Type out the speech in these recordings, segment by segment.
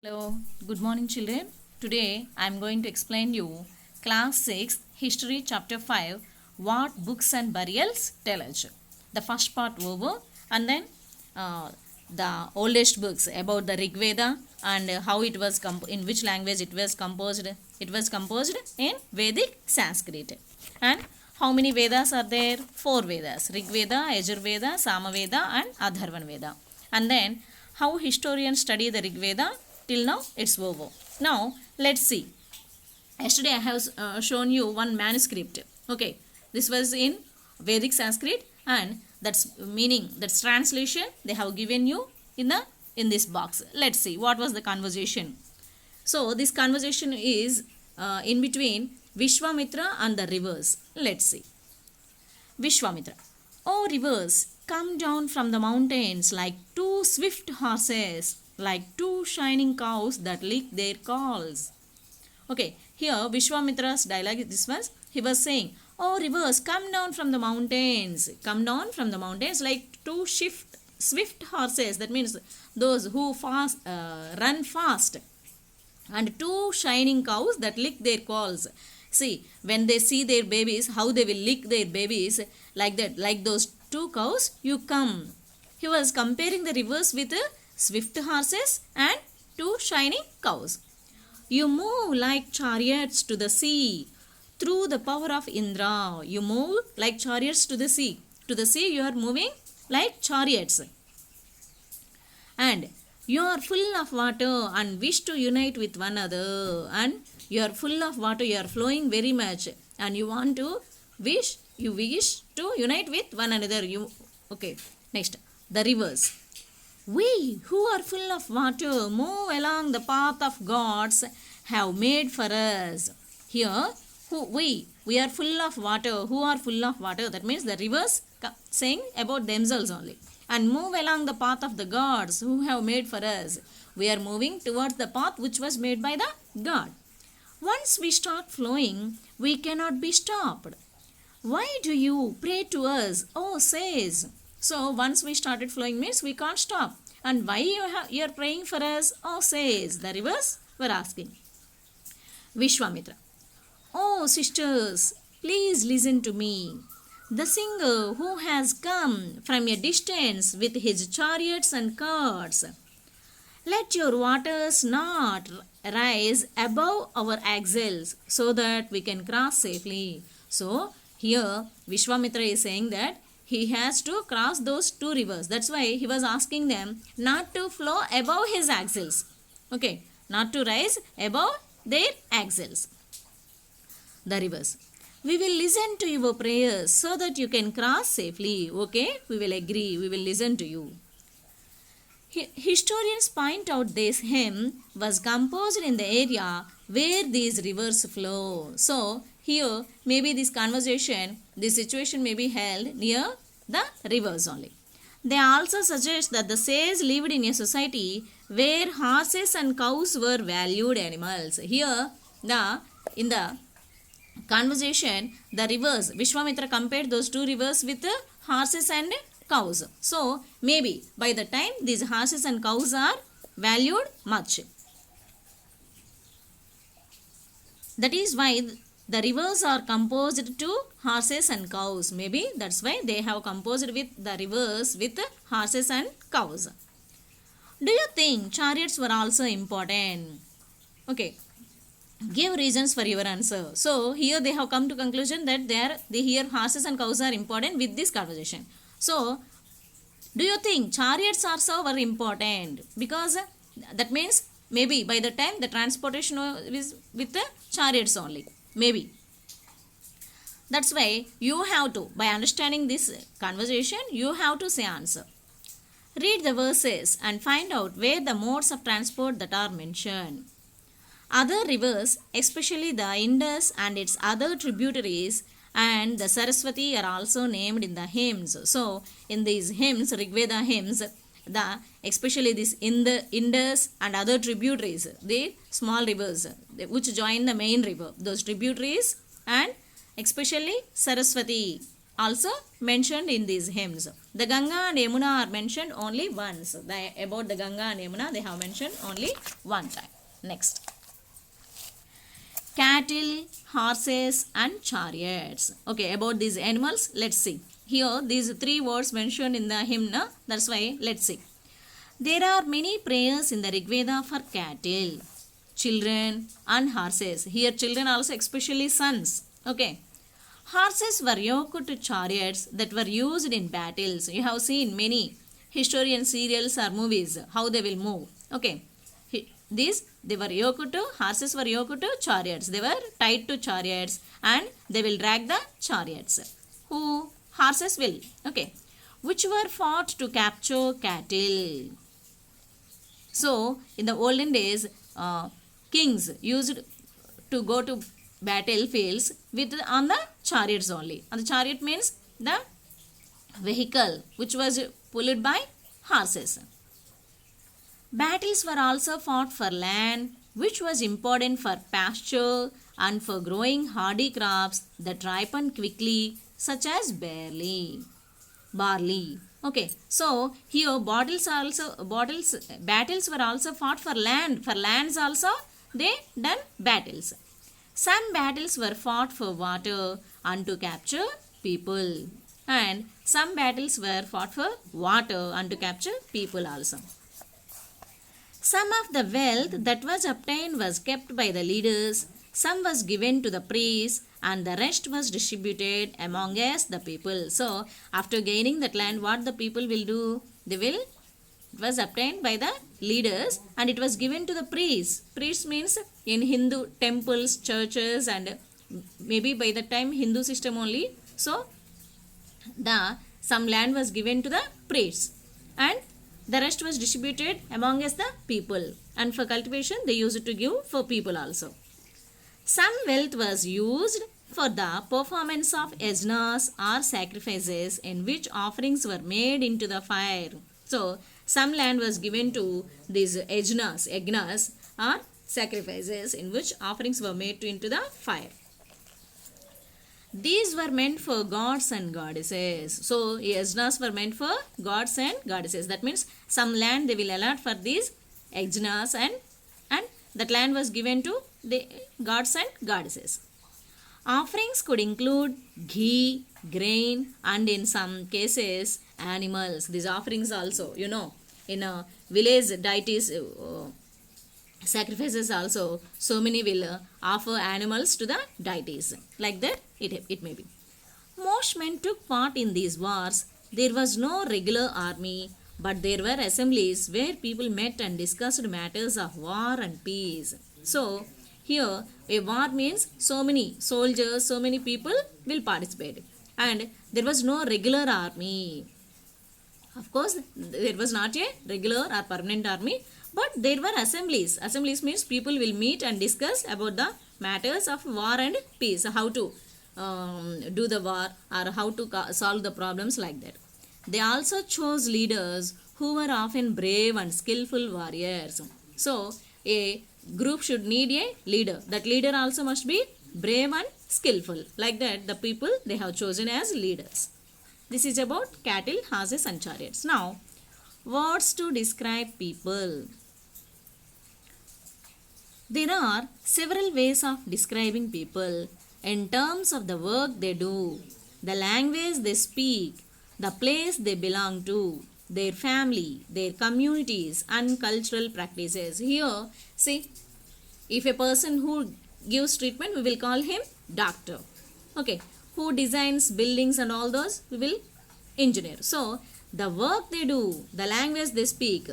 Hello, good morning children. Today I am going to explain you class 6 history chapter 5 what books and burials tell us. The first part over and then the oldest books about the Rig Veda and how it was in which language it was composed. It was composed in Vedic Sanskrit. And how many Vedas are there? 4 Vedas. Rig Veda, Yajur Veda, Sama Veda and Atharvan Veda. And then how historians study the Rig Veda. Till now it's over. Now let's see. Yesterday I have shown you one manuscript. Okay, this was in Vedic Sanskrit and that's meaning, that's translation they have given you in this box. Let's see what was the conversation. So this conversation is in between Vishwamitra and the rivers. Let's see. Vishwamitra. Oh rivers, come down from the mountains like two swift horses, like two shining cows that lick their calls. Okay, here Vishwamitra's dialogue, this was, he was saying, oh rivers, come down from the mountains. Come down from the mountains like two swift horses. That means those who run fast. And two shining cows that lick their calls. See, when they see their babies, how they will lick their babies, like that, like those two cows, you come. He was comparing the rivers with swift horses and two shining cows. You move like chariots to the sea through the power of Indra. You move like chariots to the sea. To the sea you are moving like chariots. And you are full of water and wish to unite with one another. And you are full of water, you are flowing very much. And you want to wish to unite with one another. Okay, next, the rivers. We who are full of water move along the path of gods have made for us. Here, we are full of water. Who are full of water? That means the rivers saying about themselves only. And move along the path of the gods who have made for us. We are moving towards the path which was made by the God. Once we start flowing, we cannot be stopped. Why do you pray to us, O says? So once we started flowing means we can't stop. And why you are praying for us, O says? The rivers were asking. Vishwamitra. Oh sisters, please listen to me. The singer who has come from a distance with his chariots and carts. Let your waters not rise above our axles so that we can cross safely. So here Vishwamitra is saying that he has to cross those two rivers. That's why he was asking them not to flow above his axles. Okay, not to rise above their axles. The rivers. We will listen to your prayers so that you can cross safely. Okay, we will agree. We will listen to you. Historians point out this hymn was composed in the area where these rivers flow. So, here maybe this conversation, this situation may be held near the rivers only. They also suggest that the sages lived in a society where horses and cows were valued animals. Here, in the conversation, the rivers, Vishwamitra compared those two rivers with horses and cows. So, maybe by the time these horses and cows are valued much. That is why the rivers are composed to horses and cows. Maybe that's why they have composed with the rivers with horses and cows. Do you think chariots were also important? Okay. Give reasons for your answer. So here they have come to conclusion that they hear horses and cows are important with this conversation. So do you think chariots also were important? Because that means maybe by the time the transportation is with the chariots only. Maybe. That's why you have to, by understanding this conversation, you have to say answer. Read the verses and find out where the modes of transport that are mentioned. Other rivers, especially the Indus and its other tributaries and the Saraswati are also named in the hymns. So, in these hymns, Rig Veda hymns, especially this Indus and other tributaries, the small rivers which join the main river, those tributaries and especially Saraswati also mentioned in these hymns. The Ganga and Yamuna are mentioned only once. About the Ganga and Yamuna, they have mentioned only one time. Next. Cattle, horses and chariots. Okay, about these animals, let's see. Here, these three words mentioned in the hymn, that's why let's see. There are many prayers in the Rig Veda for cattle, children and horses. Here, children also, especially sons. Okay. Horses were yoked to chariots that were used in battles. You have seen many historian serials or movies, how they will move. Okay. Horses were yoked to chariots. They were tied to chariots and they will drag the chariots. Horses will. Okay. Which were fought to capture cattle. So, in the olden days, kings used to go to battlefields on the chariots only. And the chariot means the vehicle which was pulled by horses. Battles were also fought for land, which was important for pasture and for growing hardy crops that ripen quickly, such as barley. Okay, so here battles were also fought for land. For lands also they done battles. Some battles were fought for water and to capture people. And some battles were fought for water and to capture people also. Some of the wealth that was obtained was kept by the leaders, some was given to the priests, and the rest was distributed among us, the people. So, after gaining that land, what the people will do? It was obtained by the leaders and it was given to the priests. Priests means in Hindu temples, churches, and maybe by the time Hindu system only. So, some land was given to the priests and the rest was distributed among us, the people. And for cultivation, they used to give for people also. Some wealth was used for the performance of yajnas or sacrifices in which offerings were made into the fire. So, some land was given to these yajnas or sacrifices in which offerings were made into the fire. These were meant for gods and goddesses. So, yajnas were meant for gods and goddesses. That means some land they will allot for these yajnas and that land was given to the gods and goddesses. Offerings could include ghee, grain, and in some cases animals. These offerings also, in a village deities sacrifices also, so many will offer animals to the deities. Like that, it may be. Most men took part in these wars. There was no regular army, but there were assemblies where people met and discussed matters of war and peace. So, here a war means so many soldiers, so many people will participate. And there was no regular army. Of course, there was not a regular or permanent army, but there were assemblies. Assemblies means people will meet and discuss about the matters of war and peace, how to do the war or how to solve the problems like that. They also chose leaders who were often brave and skillful warriors. So, a group should need a leader. That leader also must be brave and skillful. Like that, the people they have chosen as leaders. This is about cattle, horses and chariots. Now, words to describe people. There are several ways of describing people in terms of the work they do, the language they speak, the place they belong to, their family, their communities and cultural practices. Here, see, if a person who gives treatment, we will call him doctor. Okay, who designs buildings and all those, we will engineer. So, the work they do, the language they speak,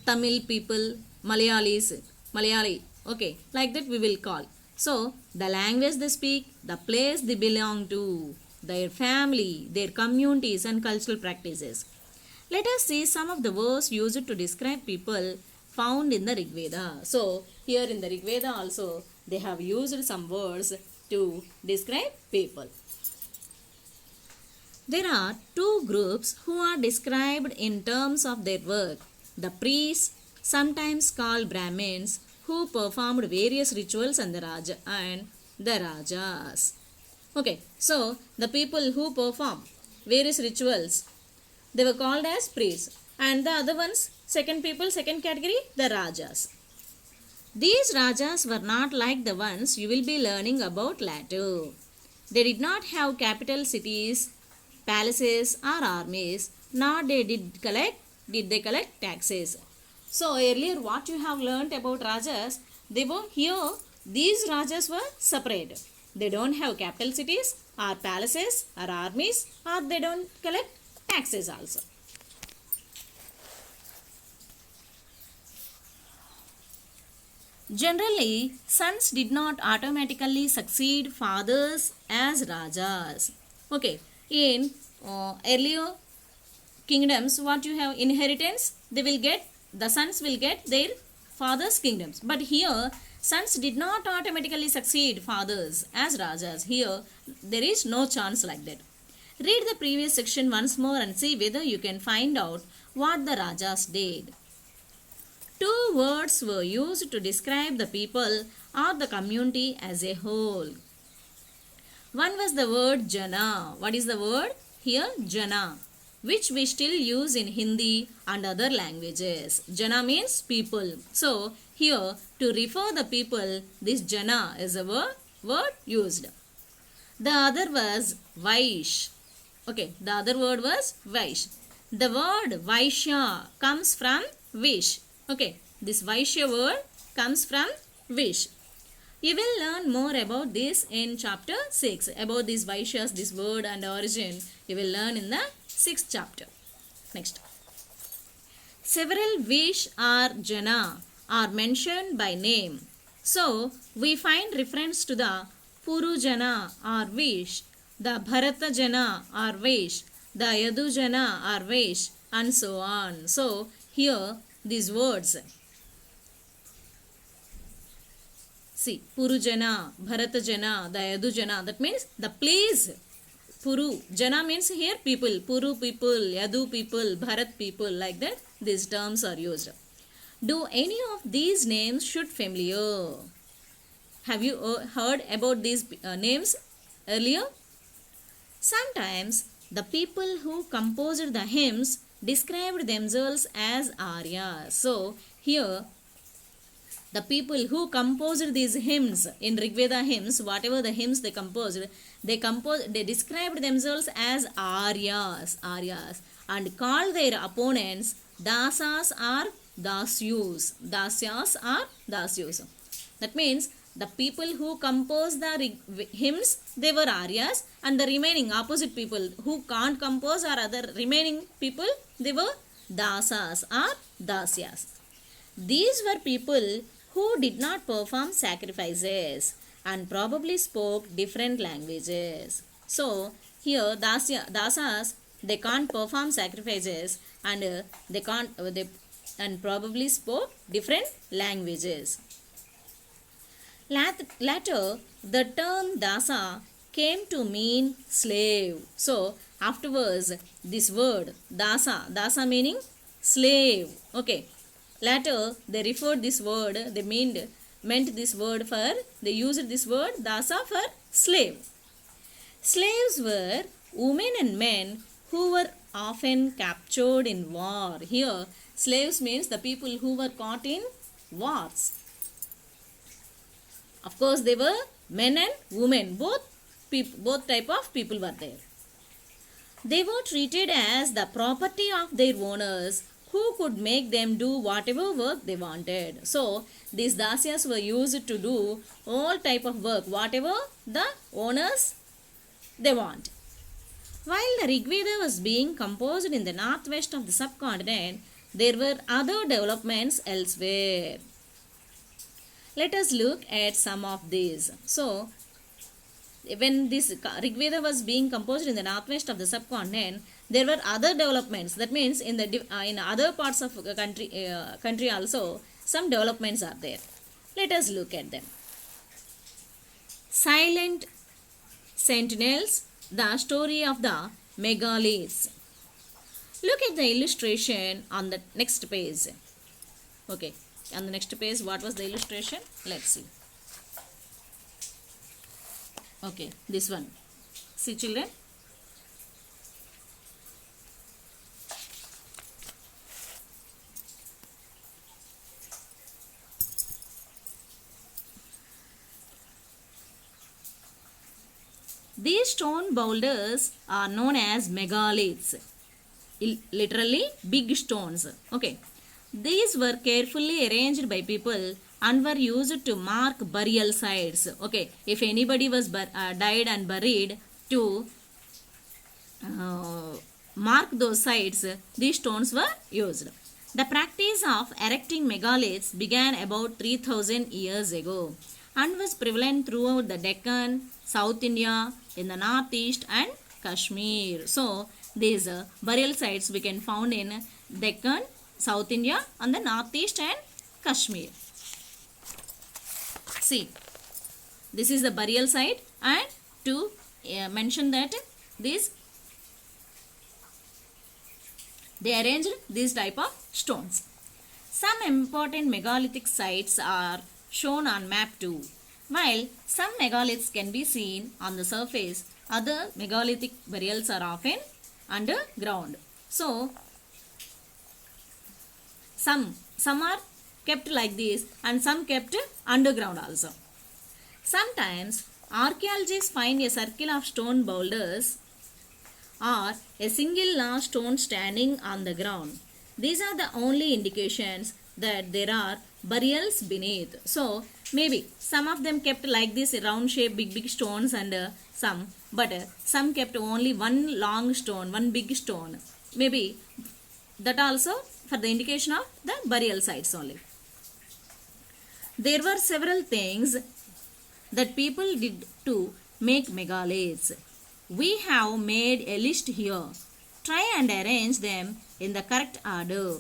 Tamil people, Malayali, okay, like that we will call. So, the language they speak, the place they belong to, their family, their communities and cultural practices. Let us see some of the words used to describe people found in the Rig Veda. So, here in the Rig Veda also, they have used some words to describe people. There are two groups who are described in terms of their work. The priests, sometimes called Brahmins, who performed various rituals, and the Rajas. Okay, so the people who perform various rituals, they were called as priests. And the other ones, second people, second category, the Rajas. These Rajas were not like the ones you will be learning about later. They did not have capital cities, palaces or armies, nor did they collect taxes. So earlier what you have learnt about Rajas, they were here, these Rajas were separate. They don't have capital cities or palaces or armies, or they don't collect taxes also. Generally, sons did not automatically succeed fathers as Rajas. Okay, in earlier kingdoms, what you have inheritance, the sons will get their father's kingdoms. But here, sons did not automatically succeed fathers as Rajas. Here, there is no chance like that. Read the previous section once more and see whether you can find out what the Rajas did. Two words were used to describe the people or the community as a whole. One was the word Jana. What is the word? Here, Jana, which we still use in Hindi and other languages. Jana means people. So, here, to refer the people, this Jana is a word used. The other was Vaish. Okay, the other word was Vaish. The word Vaishya comes from Vish. Okay, this Vaishya word comes from Vish. You will learn more about this in chapter 6. About these Vaishyas, this word and origin, you will learn in the 6th chapter. Next. Several Vish or Jana are mentioned by name. So, we find reference to the Puru Jana or Vish, the Bharata Jana or Vish, the Yadu Jana or Vish, and so on. So, here these words. See, Puru Jana, Bharata Jana, the Yadu Jana, that means the place. Puru, Jana means here people, Puru people, Yadu people, Bharat people, like that these terms are used. Do any of these names should familiar? Have you heard about these names earlier? Sometimes the people who composed the hymns described themselves as Aryas. So here the people who composed these hymns in Rigveda hymns, whatever the hymns they described themselves as Aryas, and called their opponents Dasas or Dasyus. That means the people who composed the hymns, they were Aryas, and the remaining opposite people who can't compose or other remaining people, they were Dasas or Dasyas. These were people who did not perform sacrifices and probably spoke different languages. So, here Dasas, they can't perform sacrifices and and probably spoke different languages. Later, the term Dasa came to mean slave. So, afterwards, this word Dasa meaning slave. Okay. Later, they referred this word, they meant this word for, they used this word Dasa for slave. Slaves were women and men who were often captured in war. Here, slaves means the people who were caught in wars. Of course, they were men and women. Both type of people were there. They were treated as the property of their owners who could make them do whatever work they wanted. So, these Dasyas were used to do all type of work, whatever the owners they want. While the Rigveda was being composed in the northwest of the subcontinent, there were other developments elsewhere. Let us look at some of these. So, when this Rigveda was being composed in the northwest of the subcontinent, there were other developments. That means in other parts of country also some developments are there. Let us look at them. Silent sentinels, the story of the megaliths. Look at the illustration on the next page. Okay, on the next page, what was the illustration? Let's see. Okay, this one. See children. These stone boulders are known as megaliths. Literally big stones. Okay. These were carefully arranged by people and were used to mark burial sites. Okay. If anybody was died and buried, to mark those sites, these stones were used. The practice of erecting megaliths began about 3000 years ago and was prevalent throughout the Deccan, South India, in the Northeast and Kashmir. So, these burial sites we can found in Deccan, South India and the Northeast and Kashmir. See, this is the burial site, and to mention that these they arranged this type of stones. Some important megalithic sites are shown on map 2. While some megaliths can be seen on the surface, other megalithic burials are often underground. So, some are kept like this and some kept underground also. Sometimes archaeologists find a circle of stone boulders or a single large stone standing on the ground. These are the only indications that there are burials beneath. So, maybe some of them kept like this round shape big stones and some kept only one long stone, one big stone. Maybe that also for the indication of the burial sites only. There were several things that people did to make megaliths. We have made a list here. Try and arrange them in the correct order.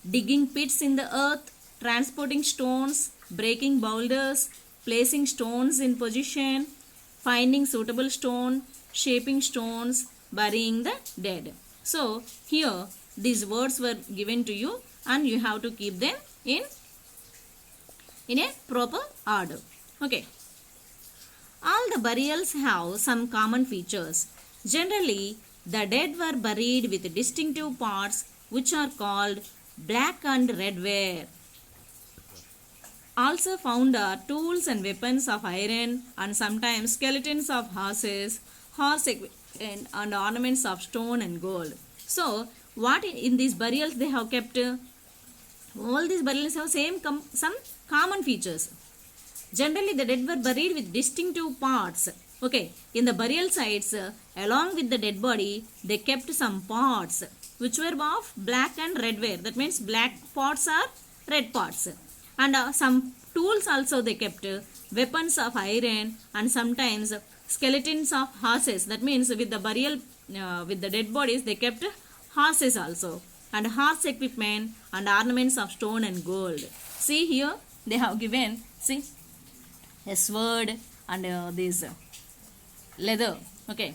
Digging pits in the earth, transporting stones, breaking boulders, placing stones in position, finding suitable stone, shaping stones, burying the dead. So, here these words were given to you and you have to keep them in a proper order. Okay. All the burials have some common features. Generally, the dead were buried with distinctive parts which are called black and red ware. Also found are tools and weapons of iron and sometimes skeletons of horses, horse equipment and ornaments of stone and gold. So, what in these burials they have kept? All these burials have some common features. Generally, the dead were buried with distinctive parts. Okay, in the burial sites, along with the dead body, they kept some parts which were of black and red ware. That means black parts are red parts. And some tools also they kept, weapons of iron and sometimes skeletons of horses. That means with the burial, with the dead bodies, they kept horses also. And horse equipment and ornaments of stone and gold. See here, they have given, see, a sword and this leather. Okay,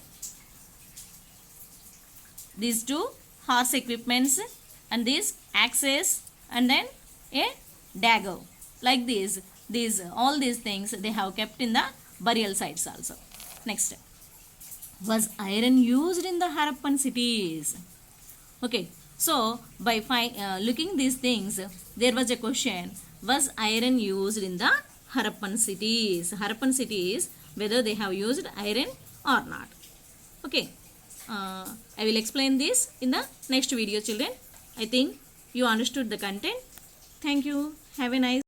these two horse equipments and these axes and then a dagger. Like these all these things they have kept in the burial sites also. Next, was iron used in the Harappan cities? Okay, so by looking these things, there was a question: was iron used in the Harappan cities? Harappan cities, whether they have used iron or not. Okay, I will explain this in the next video, children. I think you understood the content. Thank you. Have a nice